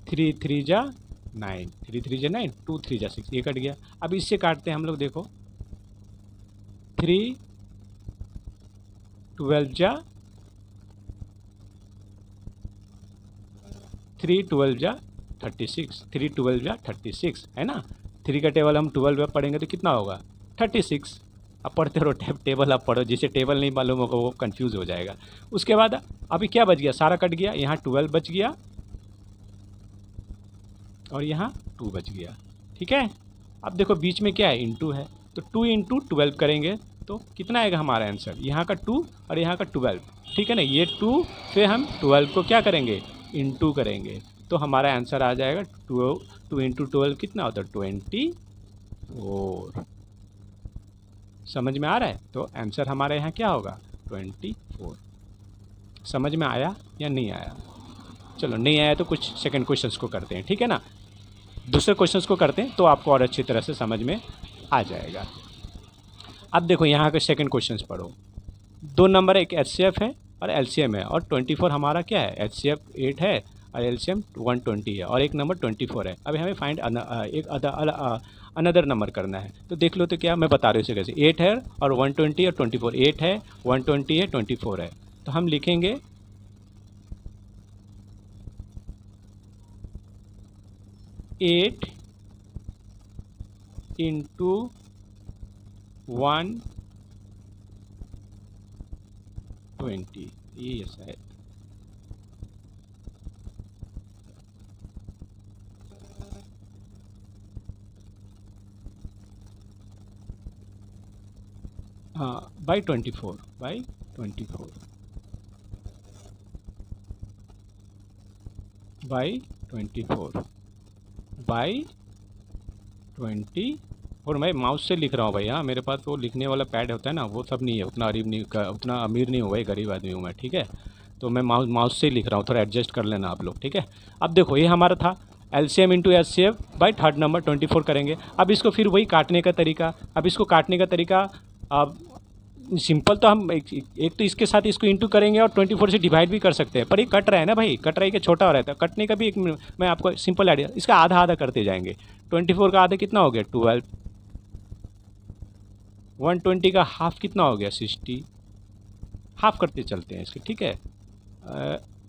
3 3 जा 9, 3 3 जा 9, 2 3 जा 6, ये कट गया। अब इससे काटते हैं हम लोग, देखो 3 12 जा 3 12 जा 36, 3 12 जा 36 है ना। 3 का टेबल हम 12 में पढ़ेंगे तो कितना होगा, 36। अब पढ़ते रहो, टेबल आप पढ़ो, जिसे टेबल नहीं मालूम होगा वो कंफ्यूज हो जाएगा। उसके बाद अभी क्या बच गया, सारा कट गया, यहाँ 12 बच गया और यहाँ 2 बच गया, ठीक है। अब देखो बीच में क्या है, इंटू है, तो 2 इंटू 12 करेंगे तो कितना आएगा हमारा आंसर, यहाँ का 2 और यहाँ का 12, ठीक है ना। ये 2 फिर हम 12 को क्या करेंगे, इंटू करेंगे, तो हमारा आंसर आ जाएगा 2 इंटू 12 कितना होता है, 24। समझ में आ रहा है, तो आंसर हमारे यहाँ क्या होगा, 24। समझ में आया या नहीं आया, चलो नहीं आया तो कुछ सेकंड क्वेश्चंस को करते हैं, ठीक है ना। दूसरे क्वेश्चंस को करते हैं तो आपको और अच्छी तरह से समझ में आ जाएगा। अब देखो यहाँ के सेकंड क्वेश्चंस पढ़ो। 2 नंबर, एक एचसीएफ है और एलसीएम है, और 24 हमारा क्या है, एचसीएफ 8 है और एलसीएम 120 है, और एक नंबर 24 है। अभी हमें फाइंड एक अनदर नंबर करना है। तो देख लो तो क्या मैं बता रहा हूँ इसे कैसे। 8 है और 120 और 24, 8 है 120 है 24 है। तो हम लिखेंगे 8 इंटू 120, ये ऐसा है। हाँ, बाई 24 बाई 24 बाई 24 बाई 24। मैं माउस से लिख रहा हूँ भाई। हाँ, मेरे पास वो लिखने वाला पैड होता है ना, वो सब नहीं है, उतना उतना अमीर नहीं हूँ भाई, गरीब आदमी हूँ मैं, ठीक है। तो मैं माउस से ही लिख रहा हूँ, थोड़ा एडजस्ट कर लेना आप लोग, ठीक है। अब देखो ये हमारा था LCM into HCF by third number 24 करेंगे। अब इसको फिर वही काटने का तरीका। अब इसको काटने का तरीका अब सिंपल, तो हम एक तो इसके साथ इसको इंटू करेंगे और 24 से डिवाइड भी कर सकते हैं, पर ये कट रहा है ना भाई, कट रहा है कि छोटा हो रहा है। तो कटने का भी एक मैं आपको सिंपल आइडिया, इसका आधा आधा करते जाएंगे। 24 का आधा कितना हो गया 12, 120 का हाफ कितना हो गया 60, हाफ करते चलते हैं इसके, ठीक है।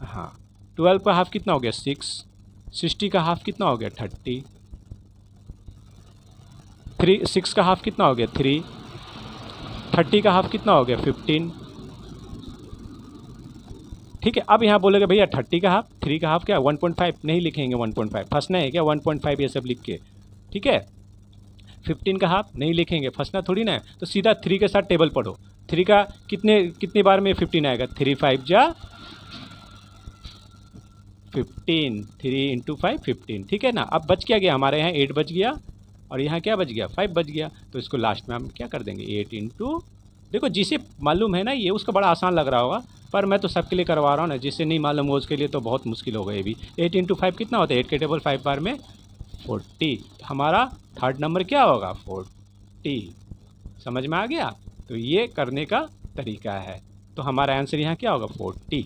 हाँ, 12 का हाफ कितना हो गया 6, 60 का हाफ कितना हो गया 30, 6 का हाफ कितना हो गया 3, 30 का हाफ कितना हो गया 15, ठीक है। अब यहाँ बोलेगा भैया 30 का हाफ, 3 का हाफ क्या 1.5, नहीं लिखेंगे 1.5, फंसना है क्या 1.5 ये सब लिख के, ठीक है। 15 का हाफ नहीं लिखेंगे, फंसना थोड़ी ना है। तो सीधा 3 के साथ टेबल पढ़ो। 3 का कितने बार में 15 आएगा, 3 5 जा 15, 3 इंटू 5 15, ठीक है ना। अब बच क्या गया हमारे यहाँ 8 बच गया और यहाँ क्या बच गया 5 बच गया। तो इसको लास्ट में हम क्या कर देंगे 8 इंटू, देखो जिसे मालूम है ना ये उसका बड़ा आसान लग रहा होगा, पर मैं तो सबके लिए करवा रहा हूँ ना, जिससे नहीं मालूम हो उसके लिए तो बहुत मुश्किल होगा ये भी। 8 इंटू 5 कितना होता है, 8 के टेबल 5 बार में 40, हमारा थर्ड नंबर क्या होगा 40, समझ में आ गया। तो ये करने का तरीका है। तो हमारा आंसर यहाँ क्या होगा 40,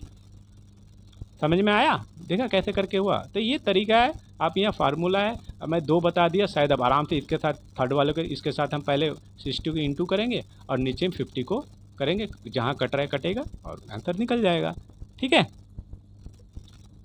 समझ में आया, देखा कैसे करके हुआ। तो ये तरीका है। आप यहाँ फार्मूला है, अब मैं 2 बता दिया, शायद अब आराम से इसके साथ थर्ड वाले को इसके साथ हम पहले 60 को इंटू करेंगे और नीचे में 50 को करेंगे, जहाँ कट रहा है कटेगा और आंसर निकल जाएगा, ठीक है।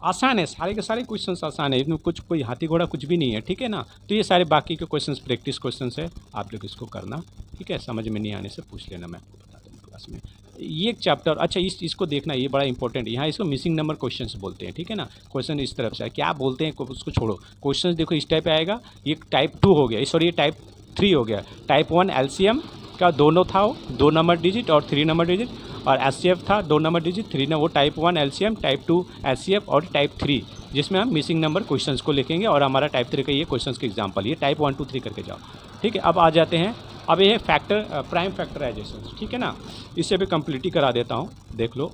आसान है, सारे के सारे क्वेश्चंस आसान है, इसमें कुछ कोई हाथी घोड़ा कुछ भी नहीं है, ठीक है ना। तो ये सारे बाकी के क्वेश्चंस प्रैक्टिस क्वेश्चंस है, आप लोग इसको करना, ठीक है। समझ में नहीं आने से पूछ लेना, मैं आपको बता दूँ क्लास में। ये एक चैप्टर, अच्छा इसको देखना, ये बड़ा इंपॉर्टेंट है। यहाँ इसको मिसिंग नंबर क्वेश्चंस बोलते हैं, ठीक है ना। क्वेश्चन इस तरफ से है, क्या बोलते हैं उसको छोड़ो, क्वेश्चन देखो इस टाइप आएगा। ये टाइप 2 हो गया, सॉरी ये टाइप 3 हो गया। टाइप 1 LCM का दोनों था, वो 2 नंबर डिजिट और 3 नंबर डिजिट, और HCF था 2 नंबर डिजिट 3 ना, वो टाइप 1 LCM, टाइप 2 HCF और टाइप 3, जिसमें हम मिसिंग नंबर क्वेश्चंस को लिखेंगे। और हमारा टाइप 3 का ये क्वेश्चंस के एग्जांपल, ये टाइप 1 2 3 करके जाओ, ठीक है। अब आ जाते हैं, अब ये फैक्टर प्राइम फैक्टराइजेशन, ठीक है ना। इसे भी कंप्लीट ही करा देता हूँ, देख लो।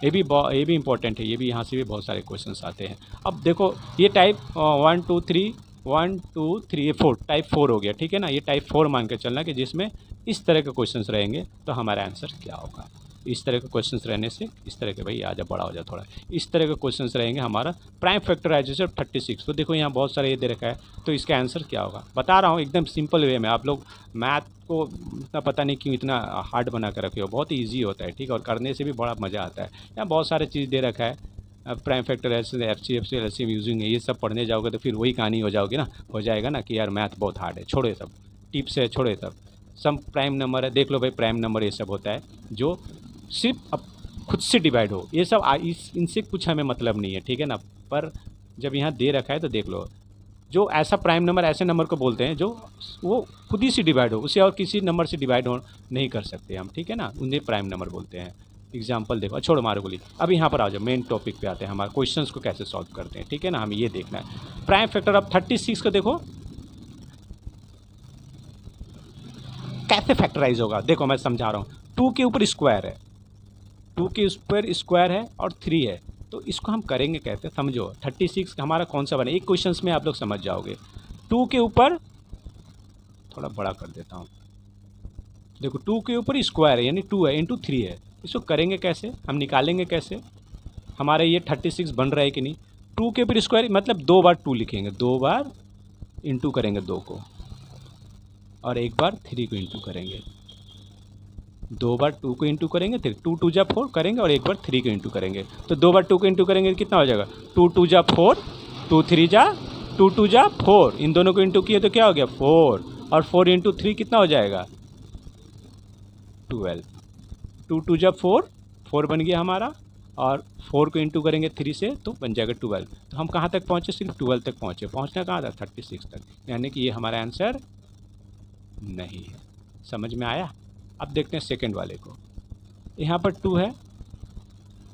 ये भी इंपॉर्टेंट है, ये भी यहाँ से भी बहुत सारे क्वेश्चंस आते हैं। अब देखो ये टाइप 1 2 3 1 2 3 4 टाइप 4 हो गया, ठीक है ना। ये टाइप 4 मान के चलना कि जिसमें इस तरह के क्वेश्चंस रहेंगे, तो हमारा आंसर क्या होगा। इस तरह के क्वेश्चंस रहने से, इस तरह के, भाई आजा बड़ा हो जा थोड़ा, इस तरह के क्वेश्चंस रहेंगे हमारा प्राइम फैक्टराइजेशन 36। तो देखो यहाँ बहुत सारे ये दे रखा है, तो इसका आंसर क्या होगा बता रहा हूँ एकदम सिंपल वे में। आप लोग मैथ को इतना पता नहीं क्यों इतना हार्ड बना कर रखे हो, बहुत ईजी होता है, ठीक है। और करने से भी बड़ा मज़ा आता है। यहाँ बहुत सारे चीज़ दे रखा है, प्राइम फैक्टराइजेशन, FCF से LCM यूजिंग, ये सब पढ़ने जाओगे तो फिर वही कहानी हो जाओगी ना, हो जाएगा ना कि यार मैथ बहुत हार्ड है, छोड़े सब टिप्स है, छोड़े सब। सम प्राइम नंबर है, देख लो भाई प्राइम नंबर ये सब होता है जो सिर्फ अब खुद से डिवाइड हो, ये सब इनसे कुछ हमें मतलब नहीं है, ठीक है ना। पर जब यहाँ दे रखा है तो देख लो, जो ऐसा प्राइम नंबर ऐसे नंबर को बोलते हैं जो वो खुद ही से डिवाइड हो, उसे और किसी नंबर से डिवाइड हो नहीं कर सकते हम, ठीक है ना, उन्हें प्राइम नंबर बोलते हैं। एग्जाम्पल देखो, छोड़ो मारो गोली, अब यहाँ पर आ जाओ, मेन टॉपिक पे आते हैं, हमारे क्वेश्चंस को कैसे सॉल्व करते हैं, ठीक है ना, हमें ये देखना है। प्राइम फैक्टर अब 36 को देखो कैसे फैक्टराइज होगा, देखो मैं समझा रहा हूँ। 2 के ऊपर स्क्वायर है, 2 के ऊपर स्क्वायर है और 3 है, तो इसको हम करेंगे कैसे समझो। 36 हमारा कौन सा बने, एक क्वेश्चन में आप लोग समझ जाओगे। 2 के ऊपर, थोड़ा बड़ा कर देता हूँ, देखो 2 के ऊपर स्क्वायर है यानी 2 है इंटू 3 है, इसको करेंगे कैसे, हम निकालेंगे कैसे। हमारे ये 36 बन रहा है कि नहीं। 2 के ऊपर स्क्वायर मतलब 2 बार 2 लिखेंगे, 2 बार इंटू करेंगे 2 को, और एक बार 3 को इंटू करेंगे। 2 बार 2 को इंटू करेंगे, फिर 2 2 जा 4 करेंगे और एक बार 3 को इंटू करेंगे। तो 2 बार 2 को इंटू करेंगे कितना हो जाएगा? 2 2 जा 4, 2 3 जा 2 2 जा 4, इन दोनों को इंटू किए तो क्या हो गया? 4, और 4 इंटू 3 कितना हो जाएगा? 12। 2 2 जा 4, 4 बन गया हमारा, और 4 को इंटू करेंगे 3 से तो बन जाएगा 12। तो हम कहाँ तक पहुँचे? सिर्फ 12 तक पहुँचे। पहुँचना कहाँ था? 36 तक, यानी कि ये हमारा आंसर नहीं है। समझ में आया? अब देखते हैं सेकंड वाले को। यहाँ पर 2 है,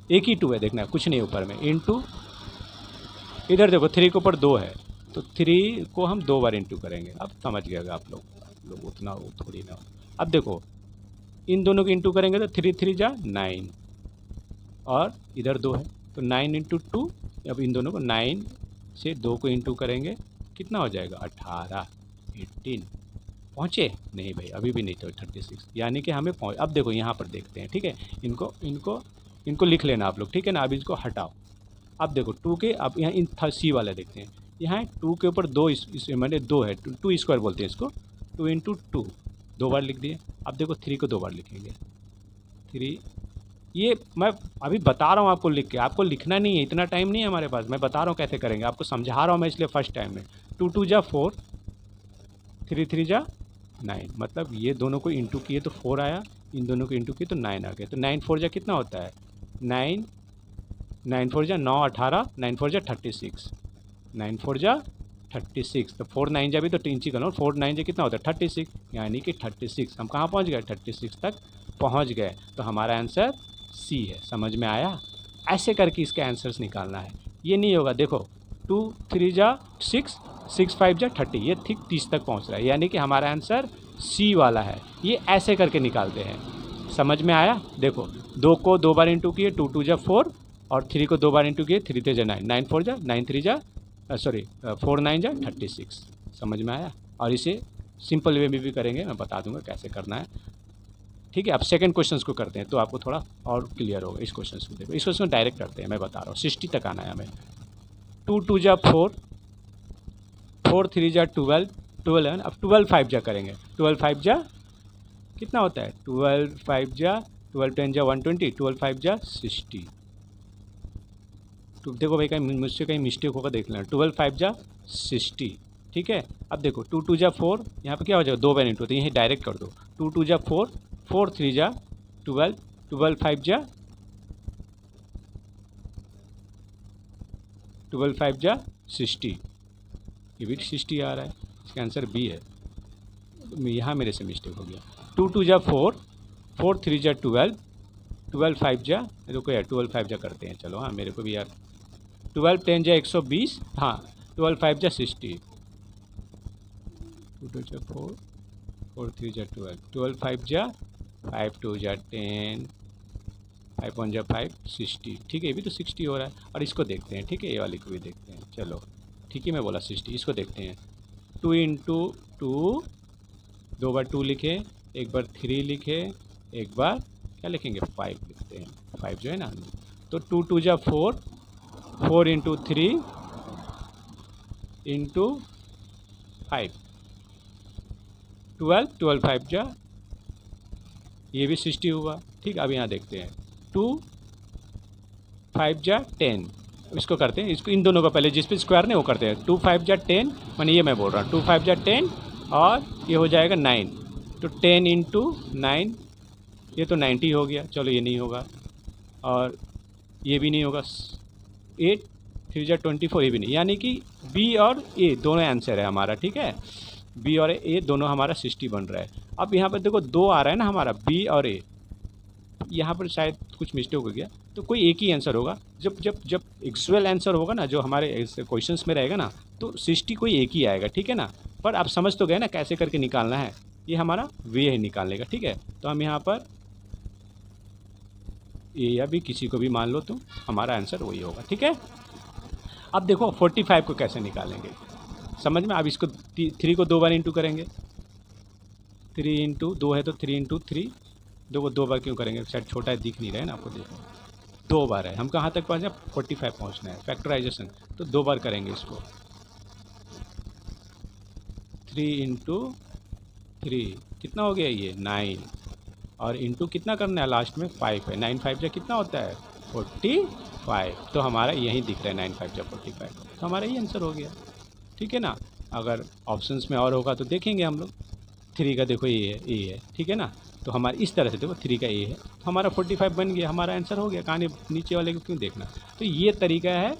एक ही 2 है, देखना कुछ नहीं ऊपर में, इंटू इधर देखो 3 के ऊपर 2 है, तो 3 को हम 2 बार इंटू करेंगे। अब समझ गए आप लोग उतना वो थोड़ी ना। अब देखो इन दोनों को इंटू करेंगे तो 3 3 जा 9, और इधर 2 है तो 9 इंटू 2। अब इन दोनों को 9 से 2 को इंटू करेंगे, कितना हो जाएगा? 18, 18। पहुँचे? नहीं भाई, अभी भी नहीं तो 36, यानी कि हमें अब देखो यहाँ पर देखते हैं, ठीक है। इनको लिख लेना आप लोग, ठीक है ना। अब इसको हटाओ। अब देखो 2 के, अब यहाँ इन सी वाला देखते हैं। यहाँ 2 के ऊपर 2 इस मैंने 2 है, 2 स्क्वायर बोलते हैं इसको। 2 इंटू 2 2 बार लिख दिए। अब देखो 3 को 2 बार लिखेंगे। 3, ये मैं अभी बता रहा हूँ आपको लिख के, आपको लिखना नहीं है, इतना टाइम नहीं है हमारे पास। मैं बता रहा हूँ कैसे करेंगे, आपको समझा रहा हूँ मैं, इसलिए फर्स्ट टाइम में। 2 2 जा 4, 3 3 जा 9, मतलब ये दोनों को इंटू किए तो 4 आया, इन दोनों को इंटू किए तो 9 आ गया। तो 9 4 जा कितना होता है? 9 9 4 जा 9 18, 9 4 जा 36, 9 4 जा 36। तो 4 9 जा भी तो 3 करो, 4 9 जा कितना होता है? 36, यानी कि 36। हम कहाँ पहुँच गए? 36 तक पहुँच गए। तो हमारा आंसर सी है। समझ में आया? ऐसे करके इसके आंसर्स निकालना है। ये नहीं होगा, देखो 2 3 जा 6, 6 5 जा 30, ये ठीक 30 तक पहुंच रहा है, यानी कि हमारा आंसर सी वाला है। ये ऐसे करके निकालते हैं। समझ में आया? देखो 2 को 2 बार इंटू किए, 2 2 जा 4, और 3 को 2 बार इंटू किए, 3 3 जा 9, 9 4 जा 9 3 जा 4 9 जा 36। समझ में आया? और इसे सिंपल वे में भी करेंगे, मैं बता दूंगा कैसे करना है, ठीक है। अब सेकंड क्वेश्चन को करते हैं तो आपको थोड़ा और क्लियर होगा। इस क्वेश्चन को देखो, इस क्वेश्चन को डायरेक्ट करते हैं, मैं बता रहा हूँ। 60 तक आना है हमें। 2 2 जा 4, 4 3 जा 12, 12। अब 12 5 जा करेंगे। 12 5 जा कितना होता है? 12 5 जा 12 10 जा 120, 12 5 जा 60। तो देखो भाई, कहीं मुझसे कहीं मिस्टेक होगा देख लेना। 12 5 जा 60, ठीक है। अब देखो 2 2 जा 4, यहाँ पे क्या हो जाएगा? 2 बार इंटू, तो यही डायरेक्ट कर दो। 2 2 जा 4, 4 3 जा 12, 12 5 जा 12 5 जा 60, ये भी 60 आ रहा है। इसका आंसर बी है। यहाँ मेरे से मिस्टेक हो गया। 2 2 जा 4, 4 3 जा 12, 12 5 जा, रुको यार 12 5 जा करते हैं, चलो। हाँ मेरे को भी यार 12 10 जा 120, हाँ 12 5 जा 60, 2 2 जा 4, 4 3 जा 12, 12 5 जा 5 2 जा 10, 5 1 जा 5, 60, ठीक है। ये भी तो 60 हो रहा है। और इसको देखते हैं, ठीक है, ये वाली को भी देखते हैं, चलो। ठीक है, मैं बोला 60, इसको देखते हैं। 2 इंटू 2, 2 बार 2 लिखे, एक बार 3 लिखे, एक बार क्या लिखेंगे? 5 लिखते हैं, 5 जो है ना। तो 2 2 जा 4, 4 इंटू 3 इंटू 5, 12, 12 5 जा, ये भी 60 हुआ, ठीक। अब यहाँ देखते हैं 2 5 जा 10, इसको करते हैं, इसको इन दोनों का पहले जिस पे स्क्वायर नहीं वो करते हैं। 2 5 जा 10, मैंने ये मैं बोल रहा हूँ 2 5 जा 10, और ये हो जाएगा 9, तो 10 इंटू 9, ये तो 90 हो गया, चलो ये नहीं होगा, और ये भी नहीं होगा। 8 3 जा 24, ये भी नहीं, यानी कि बी और ए दोनों आंसर है हमारा, ठीक है। बी और ए दोनों हमारा 60 बन रहा है। अब यहाँ पर देखो 2 आ रहा है ना हमारा, बी और ए, यहाँ पर शायद कुछ मिस्टेक हो गया, तो कोई एक ही आंसर होगा। जब एक्चुअल आंसर होगा ना, जो हमारे क्वेश्चंस में रहेगा ना, तो 60 कोई एक ही आएगा, ठीक है ना। पर आप समझ तो गए ना कैसे करके निकालना है, ये हमारा वे है निकालने का, ठीक है। तो हम यहाँ पर ए या भी किसी को भी मान लो तो हमारा आंसर वही होगा, ठीक है। अब देखो 45 को कैसे निकालेंगे, समझ में। अब इसको 3 को 2 बार इंटू करेंगे, 3 इंटू 2 है तो 3 इंटू 3, 2 को 2 बार क्यों करेंगे? शायद छोटा है, दिख नहीं रहा है ना आपको, देखो 2 बार है। हम कहाँ तक पहुँचे? 45 पहुँचना है, फैक्टराइजेशन, तो 2 बार करेंगे इसको। 3 इंटू 3 कितना हो गया ये 9 और इंटू कितना करना है लास्ट में 5 है। 9 5 जा कितना होता है 45। तो हमारा यही दिख रहा है 9 5 जा 45, तो हमारा ये आंसर हो गया। ठीक है ना। अगर ऑप्शंस में और होगा तो देखेंगे हम लोग। 3 का देखो ए है ठीक है ना। तो हमारे इस तरह से देखो 3 का ए है तो हमारा 45 बन गया, हमारा आंसर हो गया। कहानी नीचे वाले को क्यों देखना। तो ये तरीका है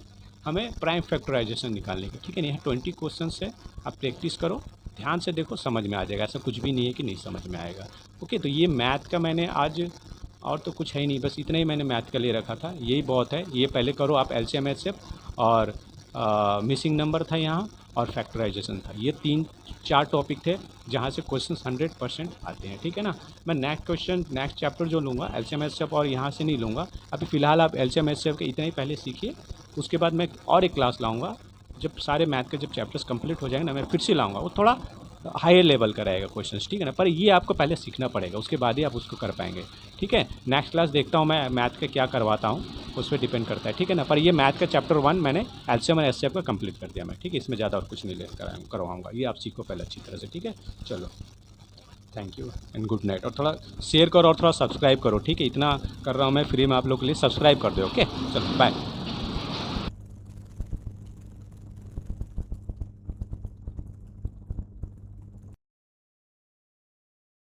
हमें प्राइम फैक्टराइजेशन निकालने का। ठीक है ना। यहाँ 20 क्वेश्चन है, आप प्रैक्टिस करो, ध्यान से देखो, समझ में आ जाएगा। ऐसा कुछ भी नहीं है कि नहीं समझ में आएगा। ओके, तो ये मैथ का मैंने आज, और तो कुछ है ही नहीं, बस इतना ही मैंने मैथ का ले रखा था, यही बहुत है। ये पहले करो आप एलसीएम एचसीएफ और मिसिंग नंबर था यहाँ और फैक्टराइजेशन था। ये 3-4 टॉपिक थे जहाँ से क्वेश्चंस 100% आते हैं। ठीक है ना। मैं नेक्स्ट चैप्टर जो लूँगा एलसीएम एचसीएफ और यहाँ से नहीं लूँगा। अभी फ़िलहाल आप एलसीएम एचसीएफ के इतना ही पहले सीखिए, उसके बाद मैं और एक क्लास लाऊँगा। जब सारे मैथ के जब चैप्टर्स कंप्लीट हो जाएंगे ना, मैं फिर से लाऊँगा। वो थोड़ा हायर लेवल का रहेगा क्वेश्चंस। ठीक है ना। पर ये आपको पहले सीखना पड़ेगा, उसके बाद ही आप उसको कर पाएंगे। ठीक है। नेक्स्ट क्लास देखता हूँ मैं मैथ का क्या करवाता हूँ, उस पर डिपेंड करता है। ठीक है ना। पर ये मैथ का चैप्टर 1 मैंने एलसीएम और एचसीएफ का कंप्लीट कर दिया मैं। ठीक है। इसमें ज़्यादा और कुछ नहीं करवाऊँगा, ये आप सीखो पहले अच्छी तरह से। ठीक है। चलो, thank you and good night. और थोड़ा शेयर करो और थोड़ा सब्सक्राइब करो। ठीक है। इतना कर रहा हूँ मैं फ्री में आप लोग के लिए, सब्सक्राइब कर दो। ओके, चलो बाय।